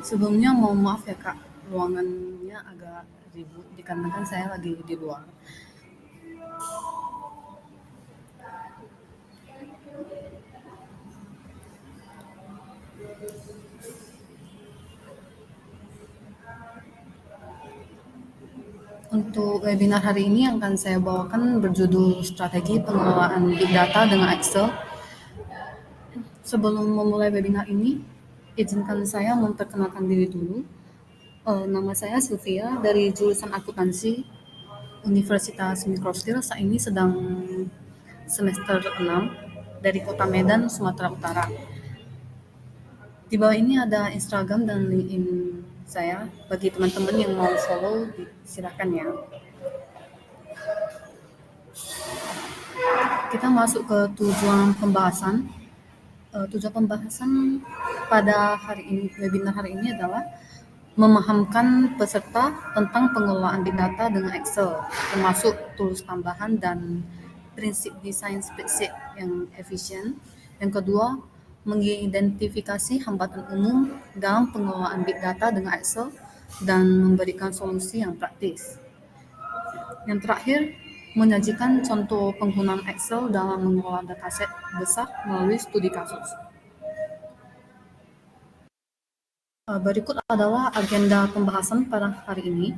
Sebelumnya mohon maaf ya Kak, ruangannya agak ribut dikarenakan saya lagi di luar. Untuk webinar hari ini yang akan saya bawakan berjudul Strategi Pengelolaan Big Data dengan Excel. Sebelum memulai webinar ini, izinkan saya memperkenalkan diri dulu. Nama saya Sylvia dari jurusan Akuntansi Universitas Mikrostil. Saat ini sedang semester 6 dari Kota Medan, Sumatera Utara. Di bawah ini ada Instagram dan LinkedIn saya. Bagi teman-teman yang mau follow, silakan ya. Kita masuk ke tujuan pembahasan. Tujuan pembahasan pada hari ini, webinar hari ini adalah memahamkan peserta tentang pengelolaan big data dengan Excel, termasuk tools tambahan dan prinsip desain spreadsheet yang efisien. Yang kedua, mengidentifikasi hambatan umum dalam pengelolaan big data dengan Excel dan memberikan solusi yang praktis. Yang terakhir, menyajikan contoh penggunaan Excel dalam mengelola dataset besar melalui studi kasus. Berikut adalah agenda pembahasan pada hari ini.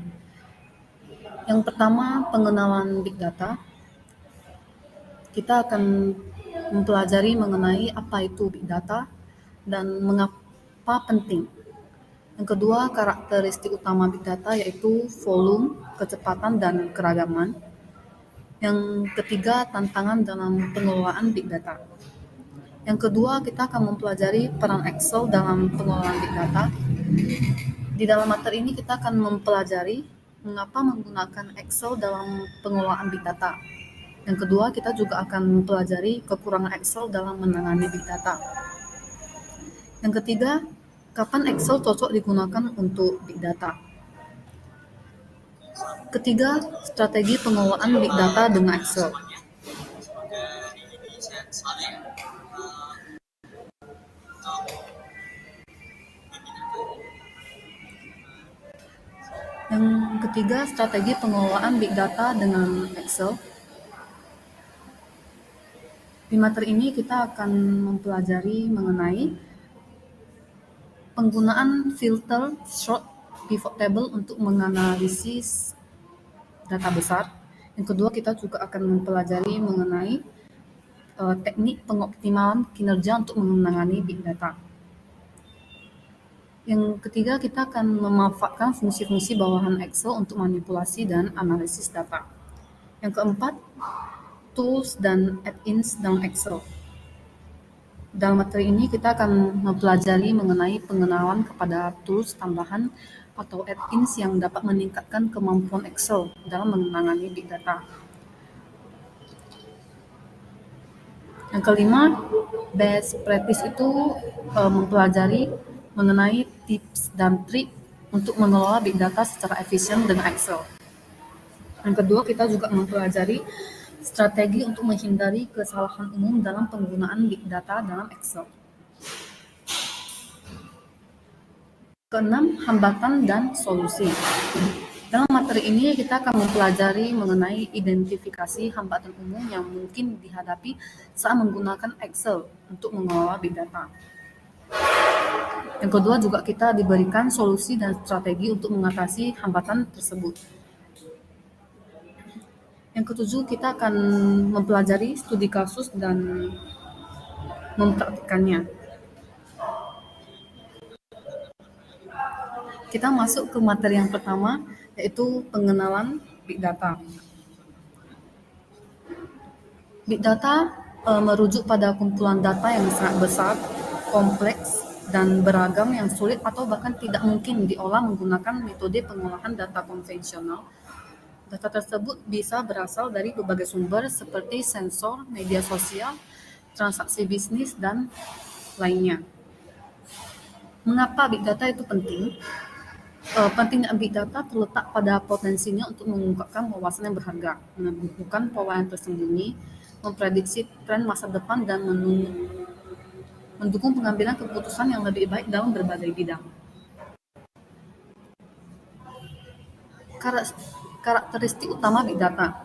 Yang pertama, pengenalan Big Data. Kita akan mempelajari mengenai apa itu Big Data dan mengapa penting. Yang kedua, karakteristik utama Big Data yaitu volume, kecepatan, dan keragaman. Yang ketiga, tantangan dalam pengelolaan Big Data. Yang kedua, kita akan mempelajari peran Excel dalam pengelolaan Big Data. Di dalam materi ini kita akan mempelajari mengapa menggunakan Excel dalam pengelolaan Big Data. Yang kedua, kita juga akan mempelajari kekurangan Excel dalam menangani Big Data. Yang ketiga, kapan Excel cocok digunakan untuk Big Data. Ketiga, strategi pengelolaan Big Data dengan Excel. Yang ketiga, strategi pengelolaan Big Data dengan Excel. Di materi ini kita akan mempelajari mengenai penggunaan filter short pivot table untuk menganalisis data besar. Yang kedua, kita juga akan mempelajari mengenai teknik pengoptimalan kinerja untuk menangani big data. Yang ketiga, kita akan memanfaatkan fungsi-fungsi bawahan Excel untuk manipulasi dan analisis data. Yang keempat, tools dan add-ins dalam Excel. Dalam materi ini kita akan mempelajari mengenai pengenalan kepada tools tambahan atau add-ins yang dapat meningkatkan kemampuan Excel dalam menangani big data. Yang kelima, best practice itu mempelajari mengenai tips dan trik untuk mengelola big data secara efisien dengan Excel. Yang kedua, kita juga mempelajari strategi untuk menghindari kesalahan umum dalam penggunaan big data dalam Excel. Keenam, hambatan dan solusi. Dalam materi ini kita akan mempelajari mengenai identifikasi hambatan umum yang mungkin dihadapi saat menggunakan Excel untuk mengelola big data. Yang kedua, juga kita diberikan solusi dan strategi untuk mengatasi hambatan tersebut. Yang ketujuh, kita akan mempelajari studi kasus dan mempraktikkannya. Kita masuk ke materi yang pertama, yaitu pengenalan Big Data. Big Data merujuk pada kumpulan data yang sangat besar, kompleks, dan beragam yang sulit atau bahkan tidak mungkin diolah menggunakan metode pengolahan data konvensional. Data tersebut bisa berasal dari berbagai sumber seperti sensor, media sosial, transaksi bisnis, dan lainnya. Mengapa Big Data itu penting? Pentingnya Big Data terletak pada potensinya untuk mengungkapkan wawasan yang berharga, menemukan pola yang tersembunyi, memprediksi tren masa depan, dan mendukung pengambilan keputusan yang lebih baik dalam berbagai bidang. Karakteristik utama Big Data.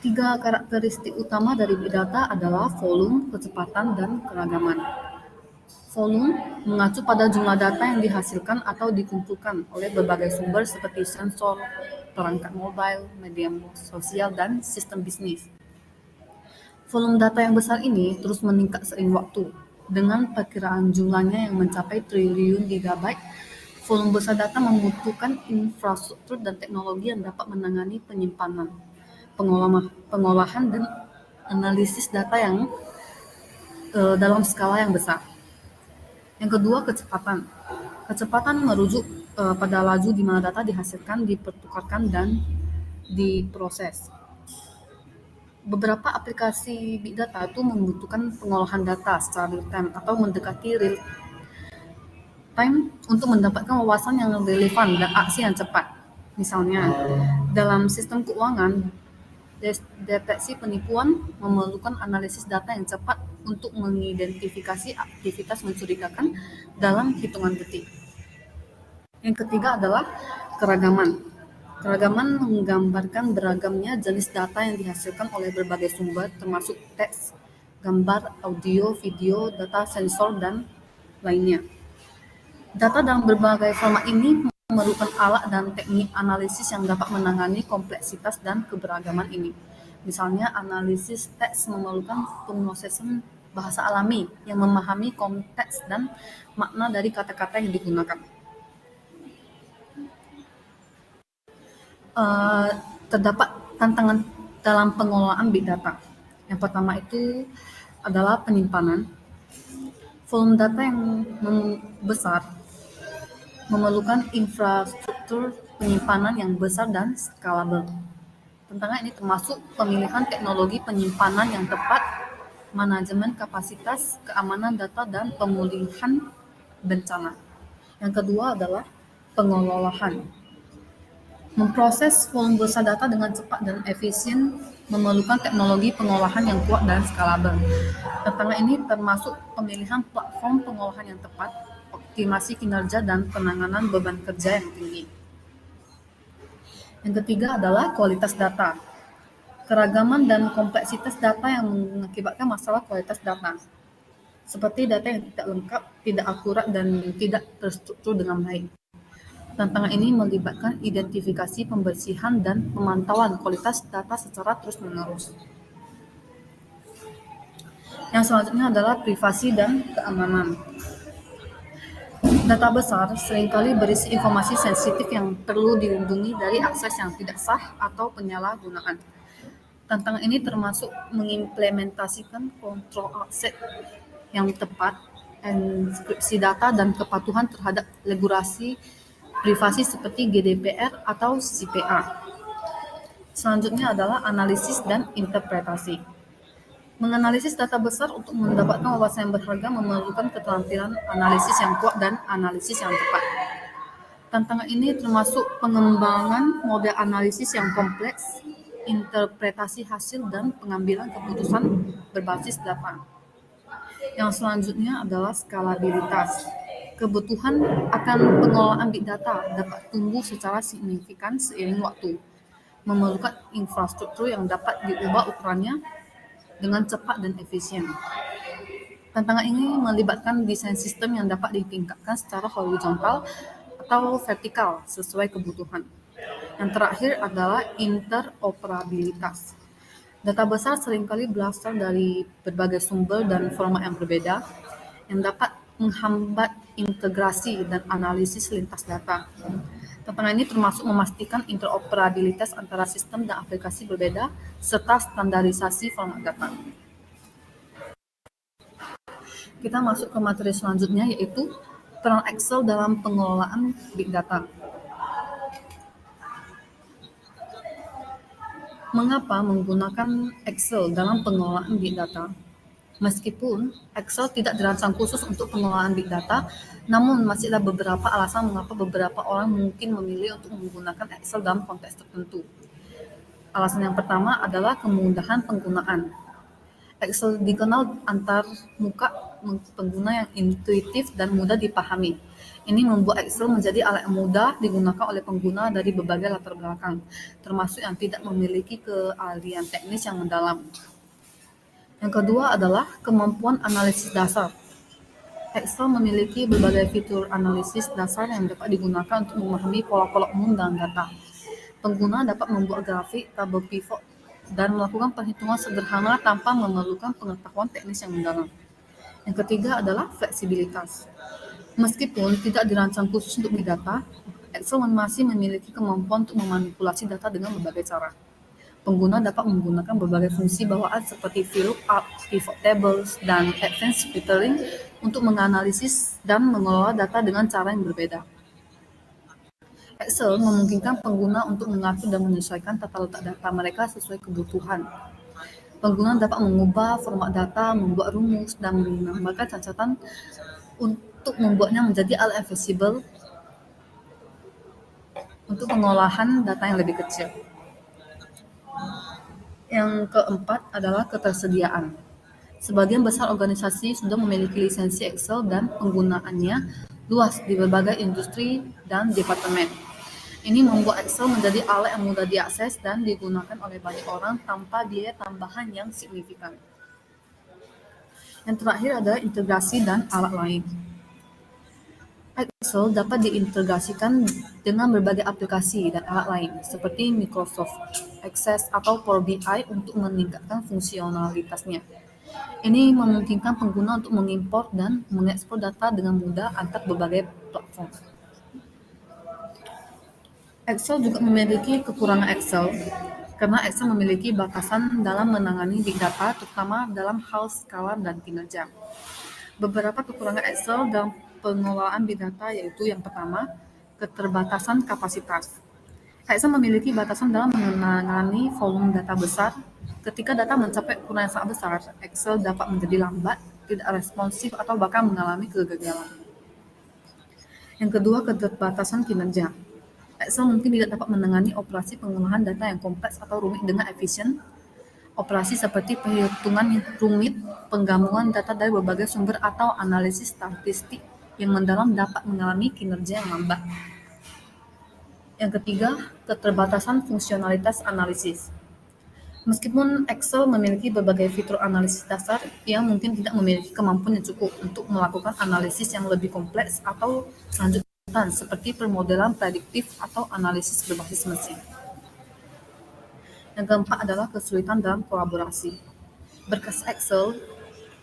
3 karakteristik utama dari Big Data adalah volume, kecepatan, dan keragaman. Volume mengacu pada jumlah data yang dihasilkan atau dikumpulkan oleh berbagai sumber seperti sensor, perangkat mobile, media sosial, dan sistem bisnis. Volume data yang besar ini terus meningkat seiring waktu, dengan perkiraan jumlahnya yang mencapai triliun gigabyte. Volume besar data membutuhkan infrastruktur dan teknologi yang dapat menangani penyimpanan, pengolahan dan analisis data yang dalam skala yang besar. Yang kedua, kecepatan. Kecepatan merujuk pada laju di mana data dihasilkan, dipertukarkan, dan diproses. Beberapa aplikasi Big Data itu membutuhkan pengolahan data secara real time atau mendekati real time untuk mendapatkan wawasan yang relevan dan aksi yang cepat. Misalnya, dalam sistem keuangan, deteksi penipuan memerlukan analisis data yang cepat untuk mengidentifikasi aktivitas mencurigakan dalam hitungan detik. Yang ketiga adalah keragaman. Keragaman menggambarkan beragamnya jenis data yang dihasilkan oleh berbagai sumber, termasuk teks, gambar, audio, video, data sensor, dan lainnya. Data dalam berbagai format ini memerlukan alat dan teknik analisis yang dapat menangani kompleksitas dan keberagaman ini. Misalnya, analisis teks memerlukan pemrosesan bahasa alami yang memahami konteks dan makna dari kata-kata yang digunakan. Terdapat tantangan dalam pengelolaan Big Data. Yang pertama itu adalah penyimpanan. Volume data yang besar memerlukan infrastruktur penyimpanan yang besar dan skalabel. Tantangan ini termasuk pemilihan teknologi penyimpanan yang tepat, manajemen kapasitas, keamanan data, dan pemulihan bencana. Yang kedua adalah pengelolaan. Memproses volume besar data dengan cepat dan efisien memerlukan teknologi pengolahan yang kuat dan skalabel. Tantangan ini termasuk pemilihan platform pengolahan yang tepat, optimasi kinerja, dan penanganan beban kerja yang tinggi. Yang ketiga adalah kualitas data. Keragaman dan kompleksitas data yang mengakibatkan masalah kualitas data, seperti data yang tidak lengkap, tidak akurat, dan tidak terstruktur dengan baik. Tantangan ini melibatkan identifikasi, pembersihan, dan pemantauan kualitas data secara terus-menerus. Yang selanjutnya adalah privasi dan keamanan. Data besar seringkali berisi informasi sensitif yang perlu dilindungi dari akses yang tidak sah atau penyalahgunaan. Tantangan ini termasuk mengimplementasikan kontrol akses yang tepat, enkripsi data, dan kepatuhan terhadap regulasi privasi seperti GDPR atau CPA. Selanjutnya adalah analisis dan interpretasi. Menganalisis data besar untuk mendapatkan wawasan yang berharga memerlukan keterampilan analisis yang kuat dan analisis yang tepat. Tantangan ini termasuk pengembangan model analisis yang kompleks, interpretasi hasil, dan pengambilan keputusan berbasis data. Yang selanjutnya adalah skalabilitas. Kebutuhan akan pengelolaan Big Data dapat tumbuh secara signifikan seiring waktu, memerlukan infrastruktur yang dapat diubah ukurannya dengan cepat dan efisien. Tantangan ini melibatkan desain sistem yang dapat ditingkatkan secara horizontal atau vertikal sesuai kebutuhan. Yang terakhir adalah interoperabilitas. Data besar seringkali berasal dari berbagai sumber dan format yang berbeda, yang dapat menghambat integrasi dan analisis lintas data. Tantangan ini termasuk memastikan interoperabilitas antara sistem dan aplikasi berbeda, serta standarisasi format data. Kita masuk ke materi selanjutnya, yaitu peran Excel dalam pengelolaan Big Data. Mengapa menggunakan Excel dalam pengelolaan Big Data? Meskipun Excel tidak dirancang khusus untuk pengelolaan Big Data, namun masih ada beberapa alasan mengapa beberapa orang mungkin memilih untuk menggunakan Excel dalam konteks tertentu. Alasan yang pertama adalah kemudahan penggunaan. Excel dikenal antar muka pengguna yang intuitif dan mudah dipahami. Ini membuat Excel menjadi alat yang mudah digunakan oleh pengguna dari berbagai latar belakang, termasuk yang tidak memiliki keahlian teknis yang mendalam. Yang kedua adalah kemampuan analisis dasar. Excel memiliki berbagai fitur analisis dasar yang dapat digunakan untuk memahami pola-pola umum dalam data. Pengguna dapat membuat grafik, tabel pivot, dan melakukan perhitungan sederhana tanpa memerlukan pengetahuan teknis yang mendalam. Yang ketiga adalah fleksibilitas. Meskipun tidak dirancang khusus untuk big data, Excel masih memiliki kemampuan untuk memanipulasi data dengan berbagai cara. Pengguna dapat menggunakan berbagai fungsi bawaan seperti VLOOKUP, pivot tables, dan advanced filtering untuk menganalisis dan mengelola data dengan cara yang berbeda. Excel memungkinkan pengguna untuk mengatur dan menyesuaikan tata letak data mereka sesuai kebutuhan. Pengguna dapat mengubah format data, membuat rumus, dan menambahkan catatan untuk membuatnya menjadi alat yang fleksibel untuk pengolahan data yang lebih kecil. Yang keempat adalah ketersediaan. Sebagian besar organisasi sudah memiliki lisensi Excel dan penggunaannya luas di berbagai industri dan departemen. Ini membuat Excel menjadi alat yang mudah diakses dan digunakan oleh banyak orang tanpa biaya tambahan yang signifikan. Yang terakhir adalah integrasi dan alat lain. Excel dapat diintegrasikan dengan berbagai aplikasi dan alat lain seperti Microsoft Access atau Power BI untuk meningkatkan fungsionalitasnya. Ini memungkinkan pengguna untuk mengimpor dan mengekspor data dengan mudah antar berbagai platform. Excel juga memiliki kekurangan Excel karena Excel memiliki batasan dalam menangani big data, terutama dalam hal skala dan kinerja. Beberapa kekurangan Excel dalam pengelolaan big data yaitu yang pertama, keterbatasan kapasitas. Excel memiliki batasan dalam menangani volume data besar. Ketika data mencapai ukuran yang sangat besar, Excel dapat menjadi lambat, tidak responsif, atau bahkan mengalami kegagalan. Yang kedua, keterbatasan kinerja. Excel mungkin tidak dapat menangani operasi pengolahan data yang kompleks atau rumit dengan efisien. Operasi seperti perhitungan rumit, penggabungan data dari berbagai sumber, atau analisis statistik yang mendalam dapat mengalami kinerja yang lambat. Yang ketiga, keterbatasan fungsionalitas analisis. Meskipun Excel memiliki berbagai fitur analisis dasar, ia mungkin tidak memiliki kemampuan yang cukup untuk melakukan analisis yang lebih kompleks atau lanjutan seperti permodelan prediktif atau analisis berbasis mesin. Yang keempat adalah kesulitan dalam kolaborasi. Berkas Excel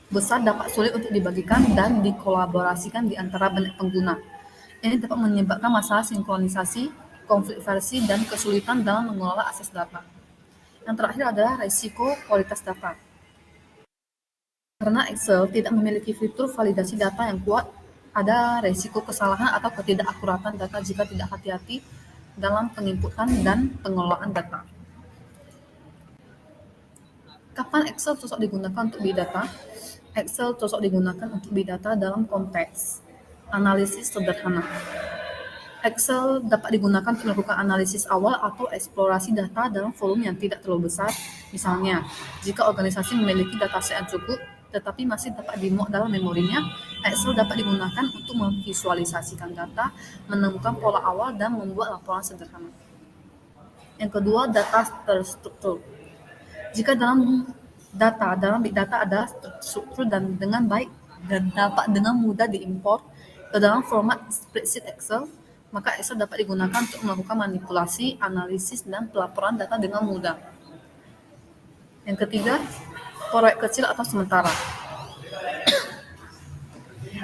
besar dapat sulit untuk dibagikan dan dikolaborasikan di antara banyak pengguna. Ini dapat menyebabkan masalah sinkronisasi, konflik versi, dan kesulitan dalam mengelola akses data. Yang terakhir adalah risiko kualitas data. Karena Excel tidak memiliki fitur validasi data yang kuat, ada risiko kesalahan atau ketidakakuratan data jika tidak hati-hati dalam penginputan dan pengelolaan data. Kapan Excel cocok digunakan untuk big data? Excel cocok digunakan untuk big data dalam konteks analisis sederhana. Excel dapat digunakan untuk melakukan analisis awal atau eksplorasi data dalam volume yang tidak terlalu besar. Misalnya, jika organisasi memiliki dataset yang cukup, tetapi masih dapat dimuat dalam memorinya, Excel dapat digunakan untuk memvisualisasikan data, menemukan pola awal, dan membuat laporan sederhana. Yang kedua, data terstruktur. Jika dalam big data ada struktur dan dengan baik dan dapat dengan mudah diimpor ke dalam format spreadsheet Excel, maka Excel dapat digunakan untuk melakukan manipulasi, analisis, dan pelaporan data dengan mudah. Yang ketiga, proyek kecil atau sementara.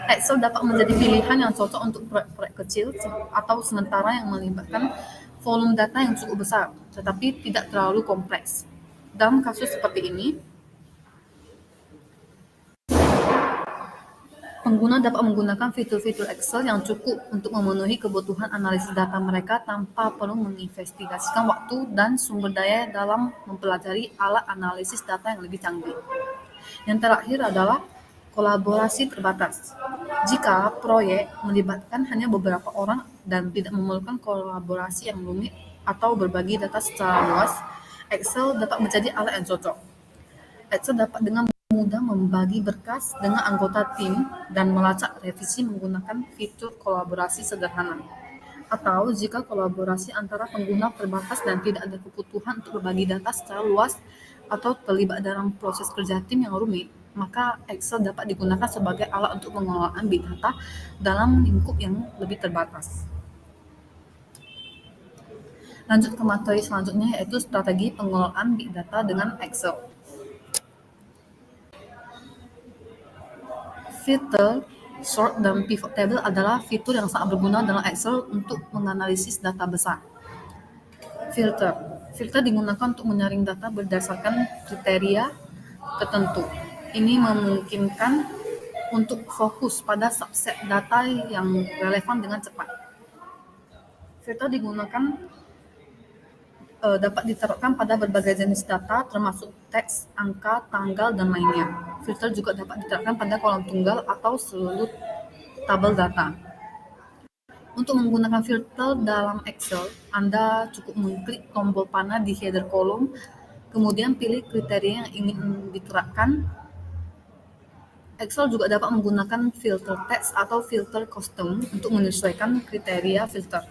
Excel dapat menjadi pilihan yang cocok untuk proyek kecil atau sementara yang melibatkan volume data yang cukup besar, tetapi tidak terlalu kompleks. Dalam kasus seperti ini, pengguna dapat menggunakan fitur-fitur Excel yang cukup untuk memenuhi kebutuhan analisis data mereka tanpa perlu menginvestigasikan waktu dan sumber daya dalam mempelajari alat analisis data yang lebih canggih. Yang terakhir adalah kolaborasi terbatas. Jika proyek melibatkan hanya beberapa orang dan tidak memerlukan kolaborasi yang rumit atau berbagi data secara luas, Excel dapat menjadi alat yang cocok. Excel dapat dengan mudah membagi berkas dengan anggota tim dan melacak revisi menggunakan fitur kolaborasi sederhana. Atau jika kolaborasi antara pengguna terbatas dan tidak ada kebutuhan untuk berbagi data secara luas atau terlibat dalam proses kerja tim yang rumit, maka Excel dapat digunakan sebagai alat untuk pengelolaan big data dalam lingkup yang lebih terbatas. Lanjut ke materi selanjutnya, yaitu strategi pengelolaan big data dengan Excel. Filter, sort, dan pivot table adalah fitur yang sangat berguna dalam Excel untuk menganalisis data besar. Filter. Filter digunakan untuk menyaring data berdasarkan kriteria tertentu. Ini memungkinkan untuk fokus pada subset data yang relevan dengan cepat. Filter digunakan dapat diterapkan pada berbagai jenis data, termasuk teks, angka, tanggal, dan lainnya. Filter juga dapat diterapkan pada kolom tunggal atau seluruh tabel data. Untuk menggunakan filter dalam Excel, Anda cukup mengklik tombol panah di header kolom, kemudian pilih kriteria yang ingin diterapkan. Excel juga dapat menggunakan filter teks atau filter custom untuk menyesuaikan kriteria filter.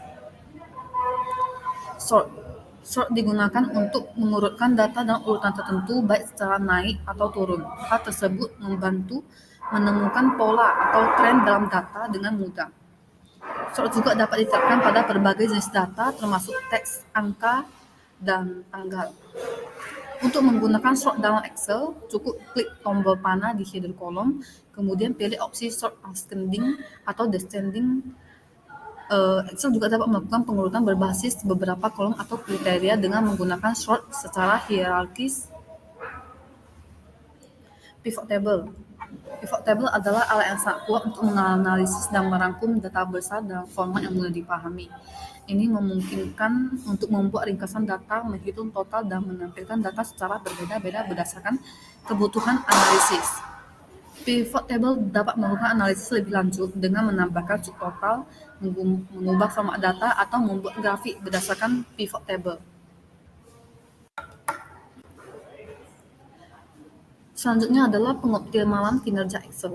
Sort. Sort digunakan untuk mengurutkan data dalam urutan tertentu, baik secara naik atau turun. Hal tersebut membantu menemukan pola atau tren dalam data dengan mudah. Sort juga dapat diterapkan pada berbagai jenis data, termasuk teks, angka, dan tanggal. Untuk menggunakan sort dalam Excel, cukup klik tombol panah di header kolom, kemudian pilih opsi sort ascending atau descending. Excel juga dapat melakukan pengurutan berbasis beberapa kolom atau kriteria dengan menggunakan sort secara hierarkis. Pivot table. Pivot table adalah alat yang sangat kuat untuk menganalisis dan merangkum data besar dalam format yang mudah dipahami. Ini memungkinkan untuk membuat ringkasan data, menghitung total, dan menampilkan data secara berbeda-beda berdasarkan kebutuhan analisis. Pivot table dapat melakukan analisis lebih lanjut dengan menambahkan subtotal, mengubah format data, atau membuat grafik berdasarkan pivot table. Selanjutnya adalah pengoptimalan kinerja Excel.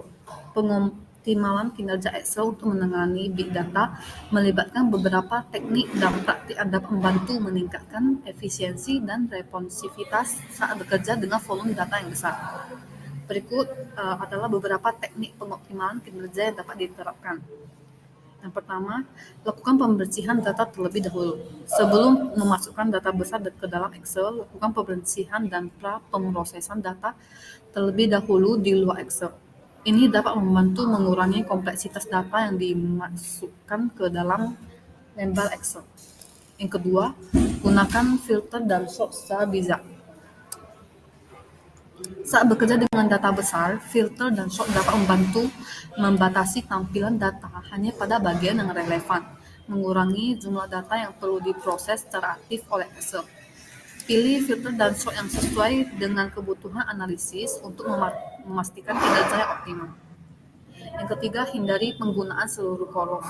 Pengoptimalan kinerja Excel untuk menangani big data melibatkan beberapa teknik dan praktik yang dapat membantu meningkatkan efisiensi dan responsivitas saat bekerja dengan volume data yang besar. Berikut adalah beberapa teknik pengoptimalan kinerja yang dapat diterapkan. Yang pertama, lakukan pembersihan data terlebih dahulu. Sebelum memasukkan data besar ke dalam Excel, lakukan pembersihan dan pra-pemrosesan data terlebih dahulu di luar Excel. Ini dapat membantu mengurangi kompleksitas data yang dimasukkan ke dalam lembar Excel. Yang kedua, gunakan filter dan sort secara bijak. Saat bekerja dengan data besar, filter dan sort dapat membantu membatasi tampilan data hanya pada bagian yang relevan, mengurangi jumlah data yang perlu diproses secara aktif oleh Excel. Pilih filter dan sort yang sesuai dengan kebutuhan analisis untuk memastikan kinerja yang optimal. Yang ketiga, hindari penggunaan seluruh kolom.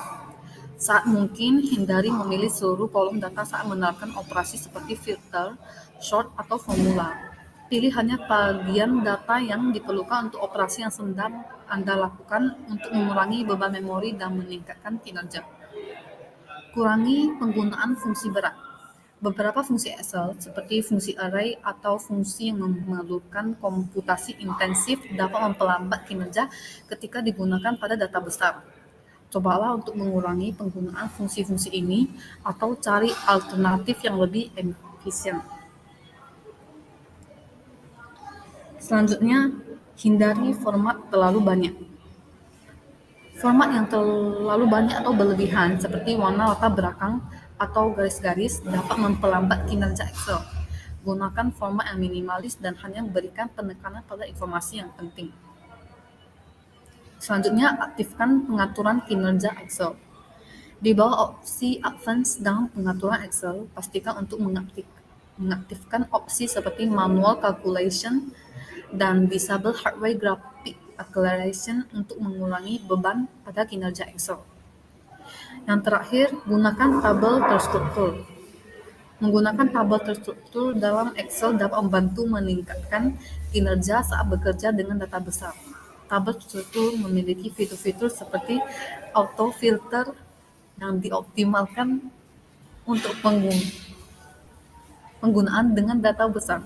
Saat mungkin, hindari memilih seluruh kolom data saat menerapkan operasi seperti filter, sort, atau formula. Pilih hanya bagian data yang diperlukan untuk operasi yang sedang Anda lakukan untuk mengurangi beban memori dan meningkatkan kinerja. Kurangi penggunaan fungsi berat. Beberapa fungsi Excel, seperti fungsi array atau fungsi yang memerlukan komputasi intensif, dapat memperlambat kinerja ketika digunakan pada data besar. Cobalah untuk mengurangi penggunaan fungsi-fungsi ini atau cari alternatif yang lebih efisien. Selanjutnya, hindari format terlalu banyak. Format yang terlalu banyak atau berlebihan, seperti warna latar belakang atau garis-garis, dapat memperlambat kinerja Excel. Gunakan format yang minimalis dan hanya memberikan penekanan pada informasi yang penting. Selanjutnya, aktifkan pengaturan kinerja Excel. Di bawah opsi Advanced dalam pengaturan Excel, pastikan untuk mengaktifkan opsi seperti Manual Calculation dan Disable Hardware Graphic Acceleration untuk mengurangi beban pada kinerja Excel. Yang terakhir, gunakan tabel terstruktur. Menggunakan tabel terstruktur dalam Excel dapat membantu meningkatkan kinerja saat bekerja dengan data besar. Tabel terstruktur memiliki fitur-fitur seperti auto filter yang dioptimalkan untuk penggunaan dengan data besar.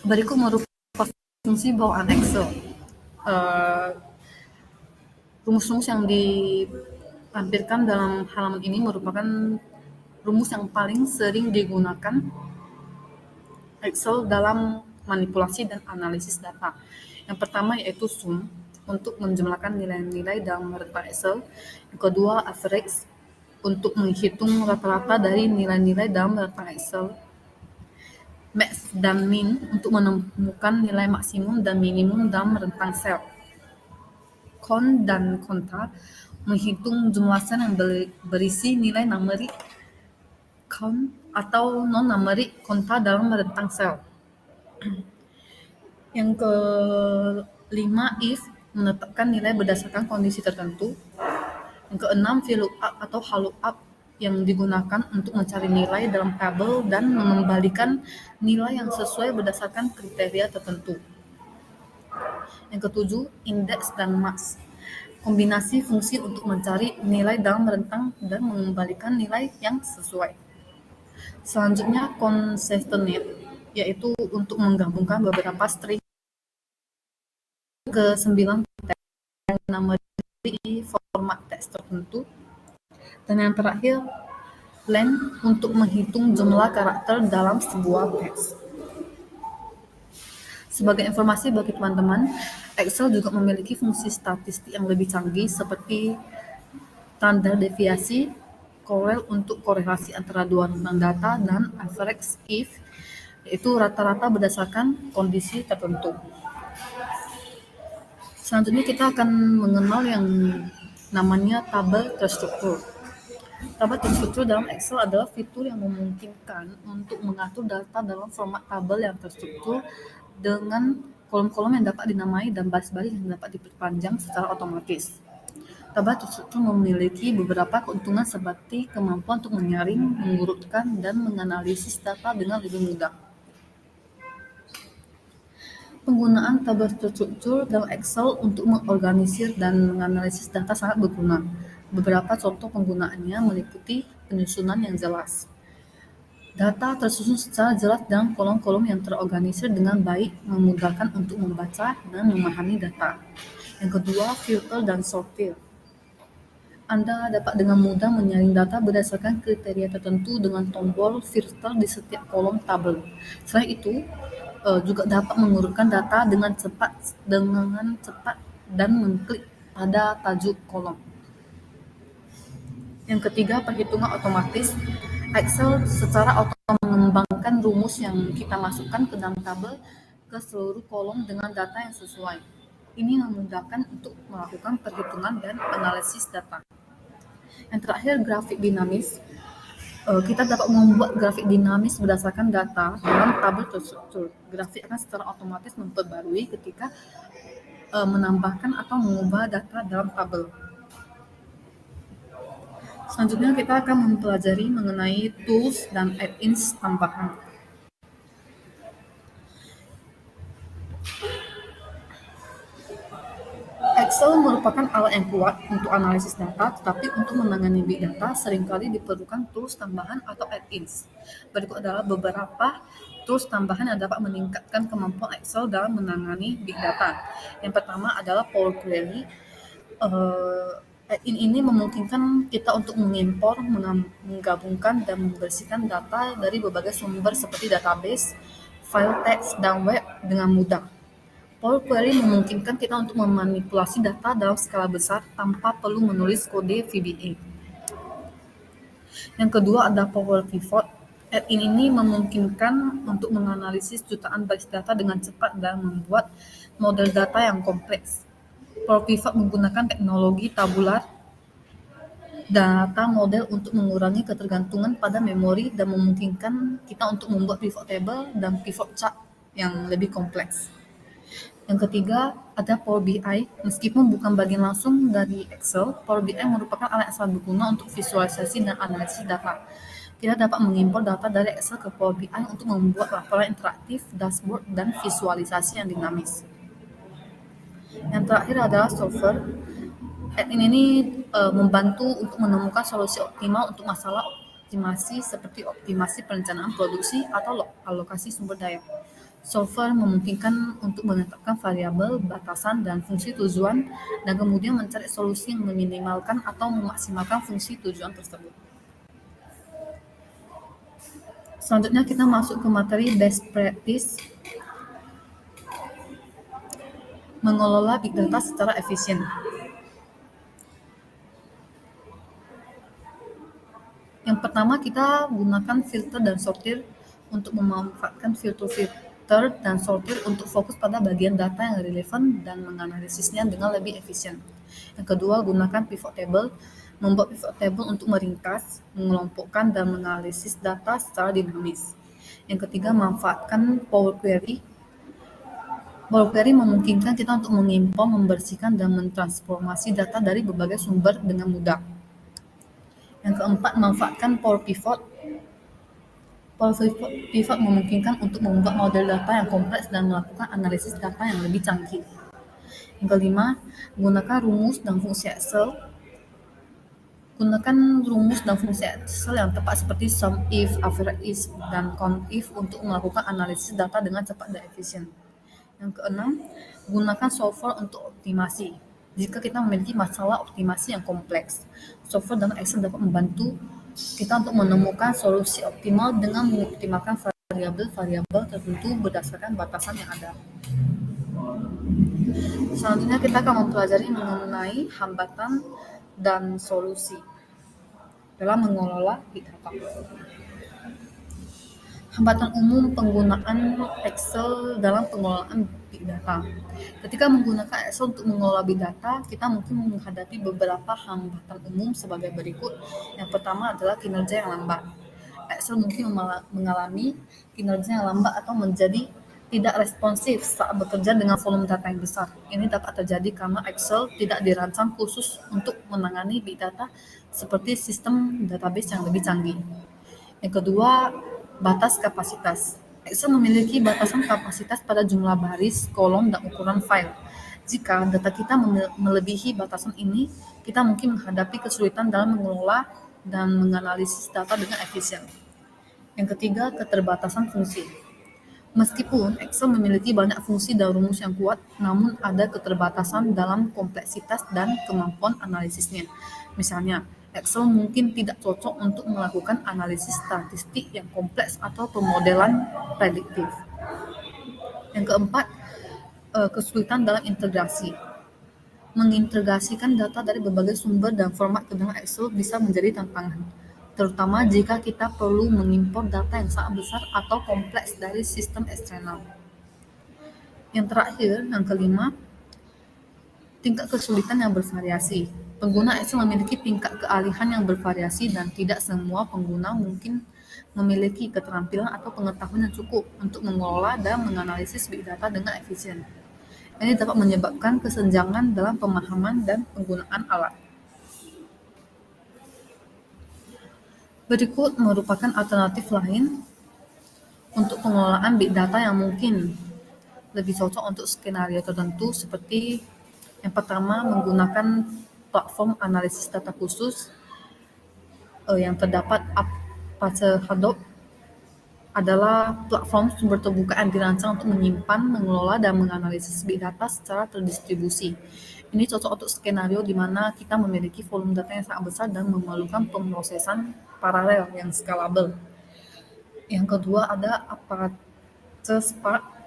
Berikut merupakan fungsi bawaan Excel. Uh, Rumus-rumus yang ditampilkan dalam halaman ini merupakan rumus yang paling sering digunakan Excel dalam manipulasi dan analisis data. Yang pertama yaitu sum untuk menjumlahkan nilai-nilai dalam rentang Excel. Yang kedua average untuk menghitung rata-rata dari nilai-nilai dalam rentang Excel. Max dan min untuk menemukan nilai maksimum dan minimum dalam rentang sel. Con dan konta menghitung jumlah sel yang berisi nilai numerik count atau non-numerik konta dalam rentang sel. Yang kelima, if menetapkan nilai berdasarkan kondisi tertentu. Yang keenam, VLOOKUP atau HLOOKUP yang digunakan untuk mencari nilai dalam tabel dan mengembalikan nilai yang sesuai berdasarkan kriteria tertentu. Yang ketujuh, index dan max. Kombinasi fungsi untuk mencari nilai dalam rentang dan mengembalikan nilai yang sesuai. Selanjutnya, concatenate, yaitu untuk menggabungkan beberapa string ke 9 teks yang memiliki format teks tertentu. Dan yang terakhir, len untuk menghitung jumlah karakter dalam sebuah teks. Sebagai informasi bagi teman-teman, Excel juga memiliki fungsi statistik yang lebih canggih seperti tanda deviasi, correl untuk korelasi antara dua rentang data, dan average if, yaitu rata-rata berdasarkan kondisi tertentu. Selanjutnya kita akan mengenal yang namanya tabel terstruktur. Tabel terstruktur dalam Excel adalah fitur yang memungkinkan untuk mengatur data dalam format tabel yang terstruktur dengan kolom-kolom yang dapat dinamai dan baris-baris yang dapat diperpanjang secara otomatis. Tabel terstruktur memiliki beberapa keuntungan seperti kemampuan untuk menyaring, mengurutkan, dan menganalisis data dengan lebih mudah. Penggunaan tabel terstruktur dalam Excel untuk mengorganisir dan menganalisis data sangat berguna. Beberapa contoh penggunaannya meliputi penyusunan yang jelas. Data tersusun secara jelas dalam kolom-kolom yang terorganisir dengan baik, memudahkan untuk membaca dan memahami data. Yang kedua, filter dan sortir. Anda dapat dengan mudah menyaring data berdasarkan kriteria tertentu dengan tombol filter di setiap kolom tabel. Selain itu, juga dapat mengurutkan data dengan cepat dan mengklik pada tajuk kolom. Yang ketiga, perhitungan otomatis. Excel secara otomatis mengembangkan rumus yang kita masukkan ke dalam tabel ke seluruh kolom dengan data yang sesuai. Ini memudahkan untuk melakukan perhitungan dan analisis data. Yang terakhir, grafik dinamis. Kita dapat membuat grafik dinamis berdasarkan data dalam tabel terstruktur. Grafik akan secara otomatis memperbarui ketika menambahkan atau mengubah data dalam tabel. Selanjutnya kita akan mempelajari mengenai tools dan add-ins tambahan. Excel merupakan alat yang kuat untuk analisis data, tetapi untuk menangani big data seringkali diperlukan tools tambahan atau add-ins. Berikut adalah beberapa tools tambahan yang dapat meningkatkan kemampuan Excel dalam menangani big data. Yang pertama adalah Power Query. Add-in ini memungkinkan kita untuk mengimpor, menggabungkan, dan membersihkan data dari berbagai sumber seperti database, file teks, dan web dengan mudah. Power Query memungkinkan kita untuk memanipulasi data dalam skala besar tanpa perlu menulis kode VBA. Yang kedua ada Power Pivot. Add-in ini memungkinkan untuk menganalisis jutaan baris data dengan cepat dan membuat model data yang kompleks. Power Pivot menggunakan teknologi tabular data model untuk mengurangi ketergantungan pada memori dan memungkinkan kita untuk membuat pivot table dan pivot chart yang lebih kompleks. Yang ketiga, ada Power BI. Meskipun bukan bagian langsung dari Excel, Power BI merupakan alat yang sangat berguna untuk visualisasi dan analisis data. Kita dapat mengimpor data dari Excel ke Power BI untuk membuat laporan interaktif, dashboard, dan visualisasi yang dinamis. Yang terakhir adalah solver. Ini membantu untuk menemukan solusi optimal untuk masalah optimasi seperti optimasi perencanaan produksi atau alokasi sumber daya. Solver memungkinkan untuk menetapkan variabel, batasan, dan fungsi tujuan, dan kemudian mencari solusi yang meminimalkan atau memaksimalkan fungsi tujuan tersebut. Selanjutnya kita masuk ke materi best practice mengelola big data secara efisien. Yang pertama, kita gunakan filter dan sortir untuk memanfaatkan filter dan sortir untuk fokus pada bagian data yang relevan dan menganalisisnya dengan lebih efisien. Yang kedua, gunakan pivot table. Membuat pivot table untuk meringkas, mengelompokkan, dan menganalisis data secara dinamis. Yang ketiga, manfaatkan Power Query. Power Query memungkinkan kita untuk mengimpor, membersihkan, dan mentransformasi data dari berbagai sumber dengan mudah. Yang keempat, manfaatkan Power Pivot. Power Pivot memungkinkan untuk membuat model data yang kompleks dan melakukan analisis data yang lebih canggih. Yang kelima, gunakan rumus dan fungsi Excel. Gunakan rumus dan fungsi Excel yang tepat seperti sum if, average if, dan count if untuk melakukan analisis data dengan cepat dan efisien. Yang keenam, gunakan software untuk optimasi. Jika kita memiliki masalah optimasi yang kompleks, software dan Excel dapat membantu kita untuk menemukan solusi optimal dengan mengoptimalkan variabel-variabel tertentu berdasarkan batasan yang ada. Selanjutnya kita akan mempelajari mengenai hambatan dan solusi dalam mengelola big data. Hambatan umum penggunaan Excel dalam pengelolaan big data. Ketika menggunakan Excel untuk mengelola big data, kita mungkin menghadapi beberapa hambatan umum sebagai berikut. Yang pertama adalah kinerja yang lambat. Excel mungkin mengalami kinerja yang lambat atau menjadi tidak responsif saat bekerja dengan volume data yang besar. Ini dapat terjadi karena Excel tidak dirancang khusus untuk menangani big data seperti sistem database yang lebih canggih. Yang kedua, batas kapasitas. Excel memiliki batasan kapasitas pada jumlah baris, kolom, dan ukuran file. Jika data kita melebihi batasan ini, kita mungkin menghadapi kesulitan dalam mengelola dan menganalisis data dengan efisien. Yang ketiga, keterbatasan fungsi. Meskipun Excel memiliki banyak fungsi dan rumus yang kuat, namun ada keterbatasan dalam kompleksitas dan kemampuan analisisnya. Misalnya, Excel mungkin tidak cocok untuk melakukan analisis statistik yang kompleks atau pemodelan prediktif. Yang keempat, kesulitan dalam integrasi. Mengintegrasikan data dari berbagai sumber dan format ke dalam Excel bisa menjadi tantangan, terutama jika kita perlu mengimpor data yang sangat besar atau kompleks dari sistem eksternal. Yang terakhir, yang kelima, tingkat kesulitan yang bervariasi. Pengguna Excel memiliki tingkat keahlian yang bervariasi dan tidak semua pengguna mungkin memiliki keterampilan atau pengetahuan yang cukup untuk mengelola dan menganalisis big data dengan efisien. Ini dapat menyebabkan kesenjangan dalam pemahaman dan penggunaan alat. Berikut merupakan alternatif lain untuk pengelolaan big data yang mungkin lebih cocok untuk skenario tertentu, seperti yang pertama, menggunakan platform analisis data khusus yang terdapat Apache Hadoop adalah platform sumber terbuka yang dirancang untuk menyimpan, mengelola, dan menganalisis big data secara terdistribusi. Ini cocok untuk skenario di mana kita memiliki volume data yang sangat besar dan memerlukan pemrosesan paralel yang scalable. Yang kedua ada Apache Spark.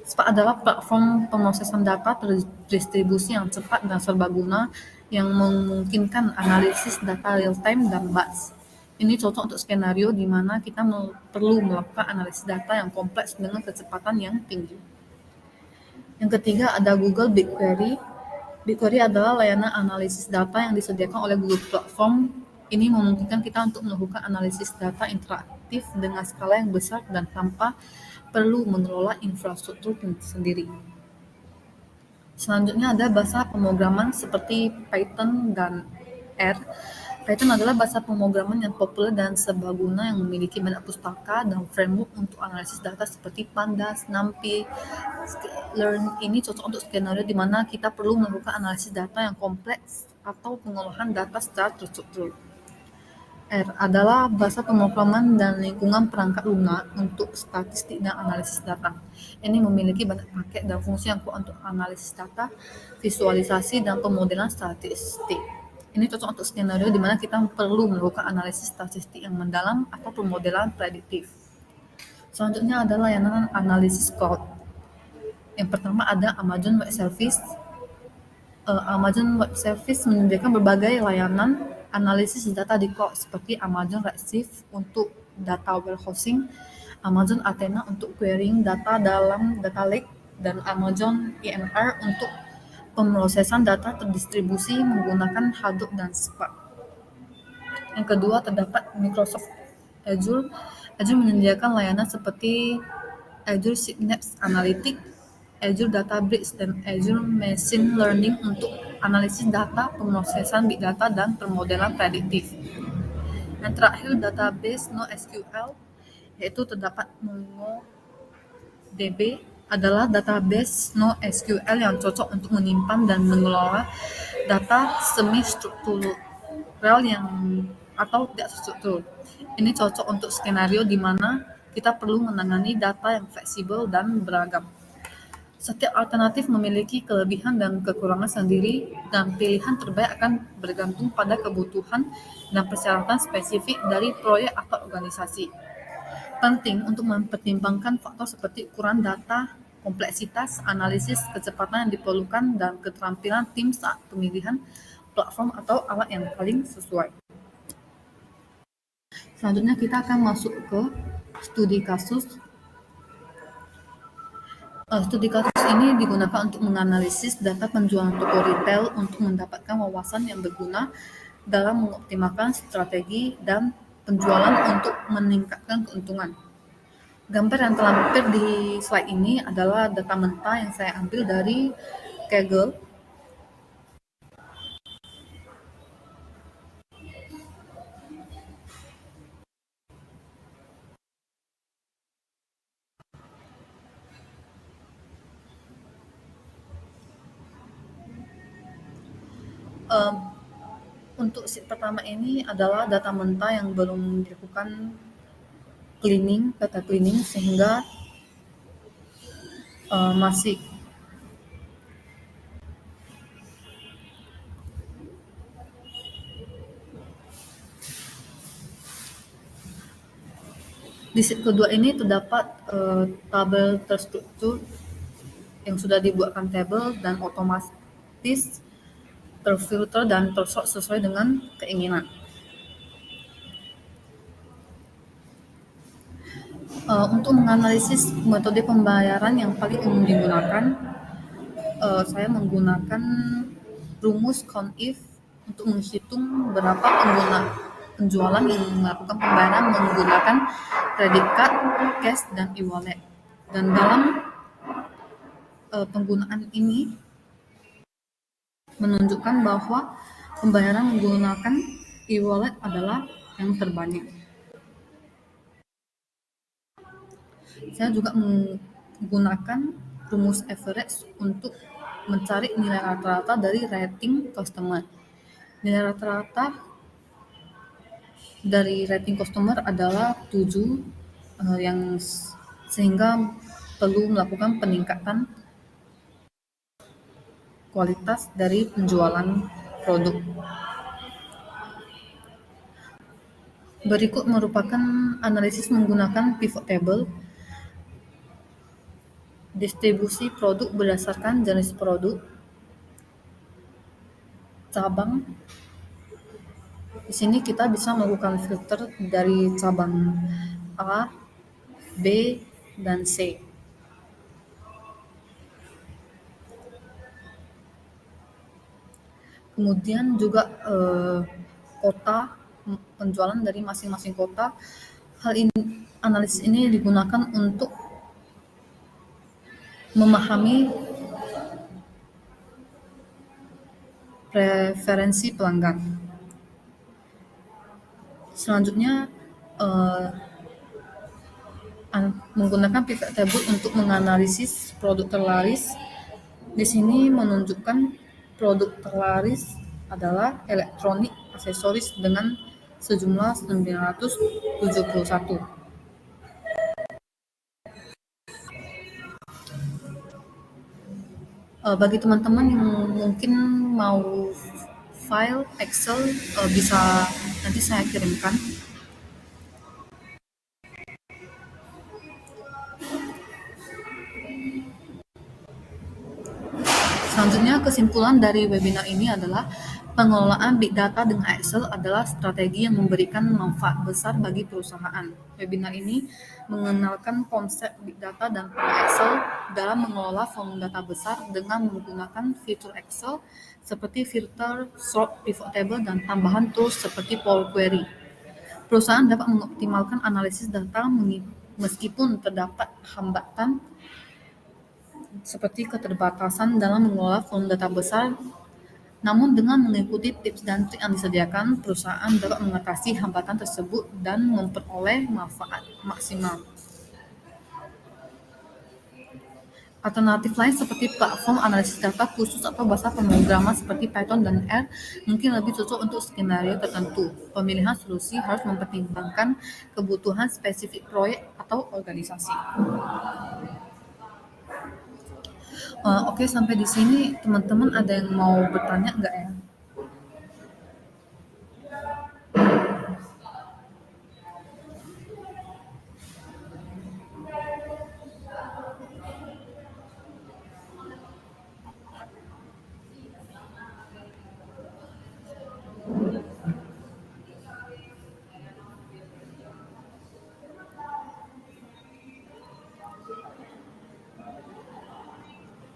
Spark adalah platform pemrosesan data terdistribusi yang cepat dan serbaguna yang memungkinkan analisis data real-time dan batch. Ini cocok untuk skenario di mana kita perlu melakukan analisis data yang kompleks dengan kecepatan yang tinggi. Yang ketiga ada Google BigQuery. BigQuery adalah layanan analisis data yang disediakan oleh Google Platform. Ini memungkinkan kita untuk melakukan analisis data interaktif dengan skala yang besar dan tanpa perlu mengelola infrastruktur sendiri. Selanjutnya ada bahasa pemrograman seperti Python dan R. Python adalah bahasa pemrograman yang populer dan serbaguna yang memiliki banyak pustaka dan framework untuk analisis data seperti Pandas, NumPy, Sklearn. Ini cocok untuk skenario di mana kita perlu melakukan analisis data yang kompleks atau pengolahan data secara terstruktur. R adalah bahasa pemrograman dan lingkungan perangkat lunak untuk statistik dan analisis data. Ini memiliki banyak paket dan fungsi yang kuat untuk analisis data, visualisasi, dan pemodelan statistik. Ini cocok untuk skenario di mana kita perlu melakukan analisis statistik yang mendalam atau pemodelan prediktif. Selanjutnya adalah layanan analisis cloud. Yang pertama ada Amazon Web Service. Amazon Web Service menyediakan berbagai layanan analisis data di cloud seperti Amazon Redshift untuk data warehousing, Amazon Athena untuk querying data dalam data lake, dan Amazon EMR untuk pemrosesan data terdistribusi menggunakan Hadoop dan Spark. Yang kedua terdapat Microsoft Azure. Azure menyediakan layanan seperti Azure Synapse Analytics, Azure Databricks, dan Azure Machine Learning untuk analisis data, pemrosesan big data, dan permodelan prediktif. Yang terakhir database NoSQL, yaitu terdapat MongoDB adalah database NoSQL yang cocok untuk menyimpan dan mengelola data semi-struktural yang atau tidak struktur. Ini cocok untuk skenario di mana kita perlu menangani data yang fleksibel dan beragam. Setiap alternatif memiliki kelebihan dan kekurangan sendiri, dan pilihan terbaik akan bergantung pada kebutuhan dan persyaratan spesifik dari proyek atau organisasi. Penting untuk mempertimbangkan faktor seperti ukuran data, kompleksitas, analisis, kecepatan yang diperlukan, dan keterampilan tim saat pemilihan platform atau alat yang paling sesuai. Selanjutnya kita akan masuk ke studi kasus. Studi kasus ini digunakan untuk menganalisis data penjualan toko retail untuk mendapatkan wawasan yang berguna dalam mengoptimalkan strategi dan penjualan untuk meningkatkan keuntungan. Gambar yang terlampir di slide ini adalah data mentah yang saya ambil dari Kaggle. Untuk sheet pertama ini adalah data mentah yang belum dilakukan data cleaning, sehingga masih di sheet kedua ini terdapat tabel terstruktur yang sudah dibuatkan tabel dan otomatis terfilter dan tersort sesuai dengan keinginan. Untuk menganalisis metode pembayaran yang paling umum digunakan, saya menggunakan rumus COUNT-IF untuk menghitung berapa penjualan yang melakukan pembayaran menggunakan credit card, cash, dan e-wallet. Dan dalam penggunaan ini menunjukkan bahwa pembayaran menggunakan e-wallet adalah yang terbanyak. Saya juga menggunakan rumus average untuk mencari nilai rata-rata dari rating customer. Nilai rata-rata dari rating customer adalah 7, yang sehingga perlu melakukan peningkatan kualitas dari penjualan produk. Berikut merupakan analisis menggunakan pivot table. Distribusi produk berdasarkan jenis produk, cabang. Di sini kita bisa melakukan filter dari cabang A, B, dan C. Kemudian juga kota, penjualan dari masing-masing kota. Hal ini, analisis ini digunakan untuk memahami preferensi pelanggan. Selanjutnya, menggunakan pivot table untuk menganalisis produk terlaris. Di sini menunjukkan produk terlaris adalah elektronik aksesoris dengan sejumlah 971. Bagi teman-teman yang mungkin mau file Excel, bisa nanti saya kirimkan. Selanjutnya, kesimpulan dari webinar ini adalah pengelolaan Big Data dengan Excel adalah strategi yang memberikan manfaat besar bagi perusahaan. Webinar ini mengenalkan konsep Big Data dan peran Excel dalam mengelola volume data besar dengan menggunakan fitur Excel seperti filter, sort, pivot table, dan tambahan tools seperti Power Query. Perusahaan dapat mengoptimalkan analisis data meskipun terdapat hambatan seperti keterbatasan dalam mengelola volume data besar. Namun dengan mengikuti tips dan trik yang disediakan, perusahaan dapat mengatasi hambatan tersebut dan memperoleh manfaat maksimal. Alternatif lain seperti platform analisis data khusus atau bahasa pemrograman seperti Python dan R mungkin lebih cocok untuk skenario tertentu. Pemilihan solusi harus mempertimbangkan kebutuhan spesifik proyek atau organisasi. Oke, sampai di sini teman-teman ada yang mau bertanya nggak ya?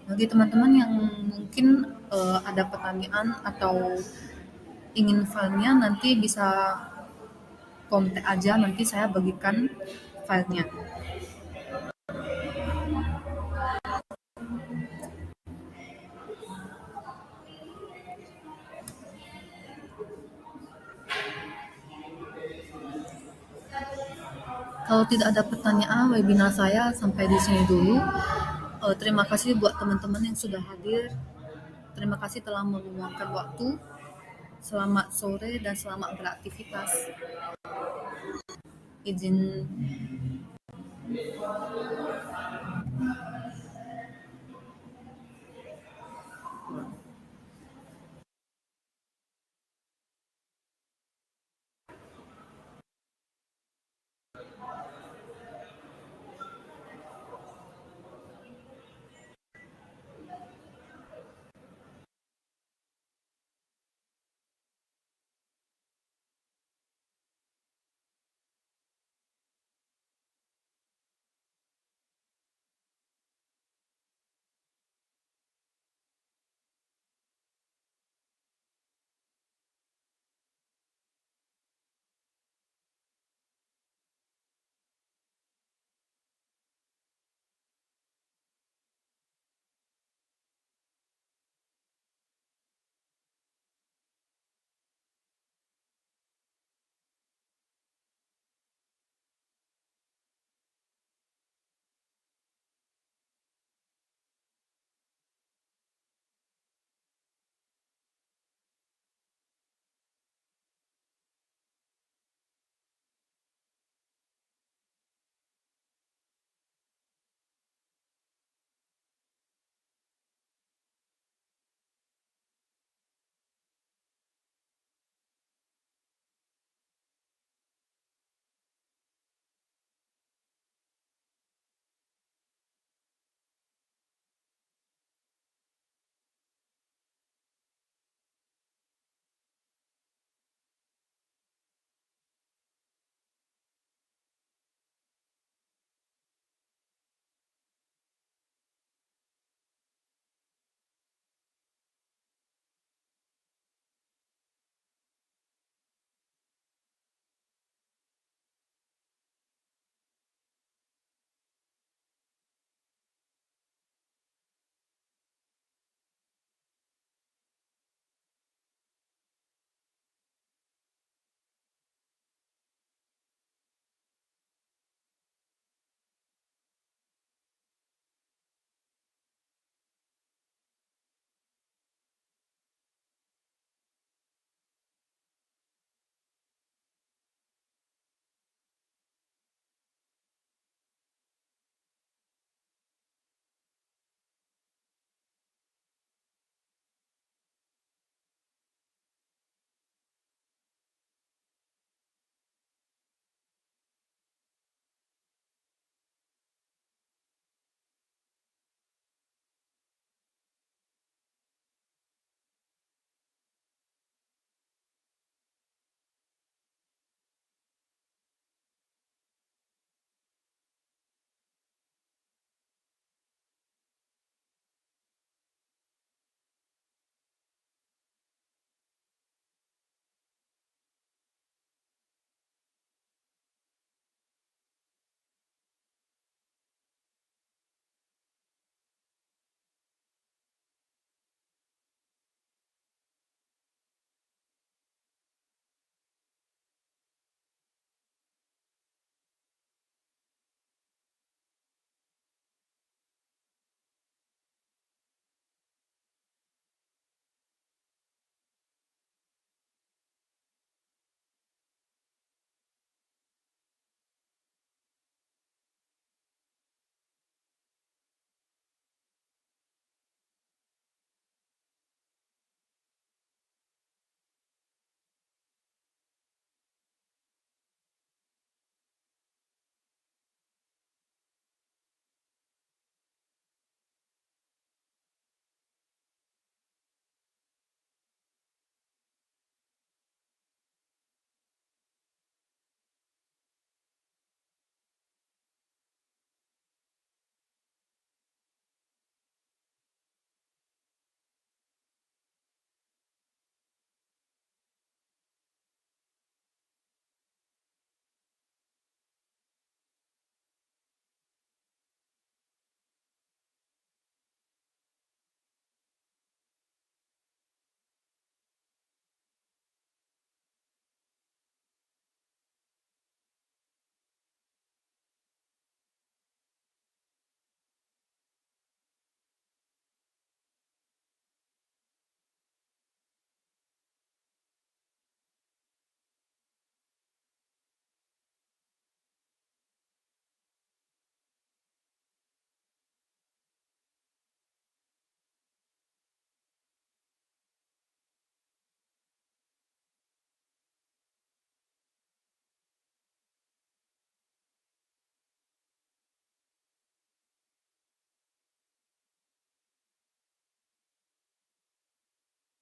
Bagi teman-teman yang mungkin ada pertanyaan atau ingin filenya, nanti bisa kontak aja, nanti saya bagikan filenya. Kalau tidak ada pertanyaan, webinar saya sampai di sini dulu. Terima kasih buat teman-teman yang sudah hadir. Terima kasih telah meluangkan waktu. Selamat sore dan selamat beraktivitas. Izin